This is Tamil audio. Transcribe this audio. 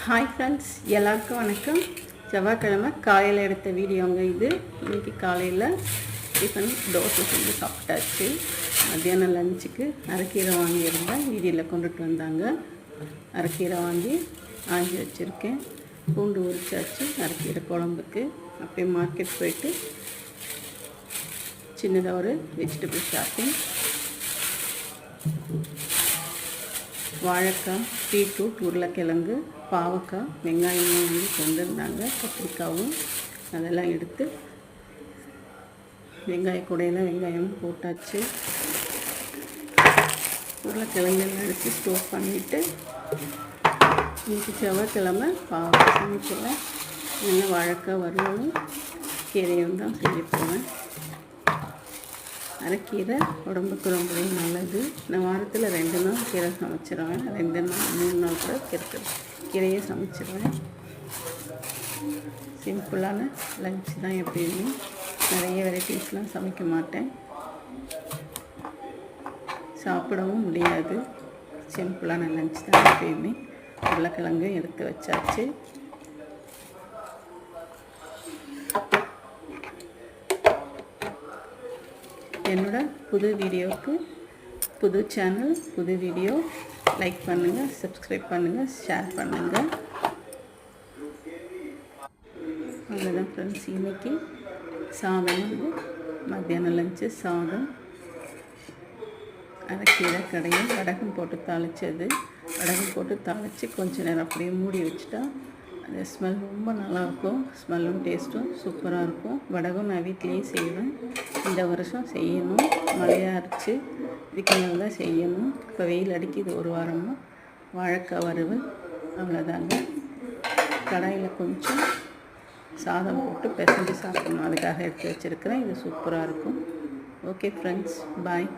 ஹாய் ஃப்ரெண்ட்ஸ், எல்லாருக்கும் வணக்கம். செவ்வாய்க்கிழமை காலையில் எடுத்த வீடியோங்க இது. இன்றைக்கி காலையில் டிஃபன் தோசை செஞ்சு சாப்பிட்டாச்சு. மத்தியானம் லஞ்சுக்கு அரைக்கீரை வாங்கியிருந்தேன், வீதியில் கொண்டுட்டு வந்தாங்க. அரைக்கீரை வாங்கி ஆஞ்சி வச்சுருக்கேன். பூண்டு உரிச்சாச்சு அரைக்கீரை குழம்புக்கு. அப்படியே மார்க்கெட் போயிட்டு சின்னதாக ஒரு வெஜிடபிள் ஷாப்பிங். வாழைக்காய், பீட்ரூட், உருளைக்கிழங்கு, பாவக்காய், வெங்காயமும் வந்து கொண்டு வந்தாங்க. கத்திரிக்காவும் அதெல்லாம் எடுத்து வெங்காய கூடையில் வெங்காயமும் போட்டாச்சு. உருளைக்கிழங்கெல்லாம் எடுத்து ஸ்டோர் பண்ணிவிட்டு இன்றைக்கி செவ்வாய்க்கிழமை பாவக்காய் சமைக்கிறேன். நல்லா வாழைக்காய் வறுவலும் கீரையும் தான் செய்ய போவேன். அரைக்கீரை உடம்புக்கு ரொம்ப நல்லது. நான் வாரத்தில் 2 நாள் கீரை சமைச்சிடுவேன். 2 நாள் 3 நாள் கூட கீரையே சமைச்சிடுவேன். சிம்பிளான லஞ்ச் தான். எப்பயுமே நிறைய வெரைட்டிஸ்லாம் சமைக்க மாட்டேன், சாப்பிடவும் முடியாது. சிம்பிளான லஞ்ச் தான் எப்பயுமே. உருளைக்கிழங்கு எடுத்து வச்சாச்சு. என்னோட புது வீடியோவுக்கு, புது சேனல், புது வீடியோ லைக் பண்ணுங்கள், சப்ஸ்கிரைப் பண்ணுங்கள், ஷேர் பண்ணுங்கள். அவ்வளோதான் ஃப்ரெண்ட்ஸ். இன்றைக்கி சாதம் வந்து மத்தியானம் லஞ்சு சாதம், அரைக்கீரை கடையும் வடகம் போட்டு தாளித்தது. வடகம் போட்டு தாளித்து கொஞ்சம் நேரம் அப்படியே மூடி வச்சுட்டா அந்த ஸ்மெல் ரொம்ப நல்லாயிருக்கும். ஸ்மெல்லும் டேஸ்ட்டும் சூப்பராக இருக்கும். வடகம் நான் வீட்லேயே செய்வேன். இந்த வருஷம் செய்யணும், மழையாக இருந்துச்சு, இதுக்கு மேலே தான் செய்யணும். இப்போ வெயில் அடிக்குது ஒரு வாரமாக. வாழைக்காய் வறுவல் அவ்வளோதாங்க. கடாயில் கொஞ்சம் சாதம் போட்டு பிசைஞ்சு சாப்பிடணும், அதுக்காக எடுத்து வச்சுருக்கிறேன். இது சூப்பராக இருக்கும். ஓகே ஃப்ரெண்ட்ஸ், பாய்.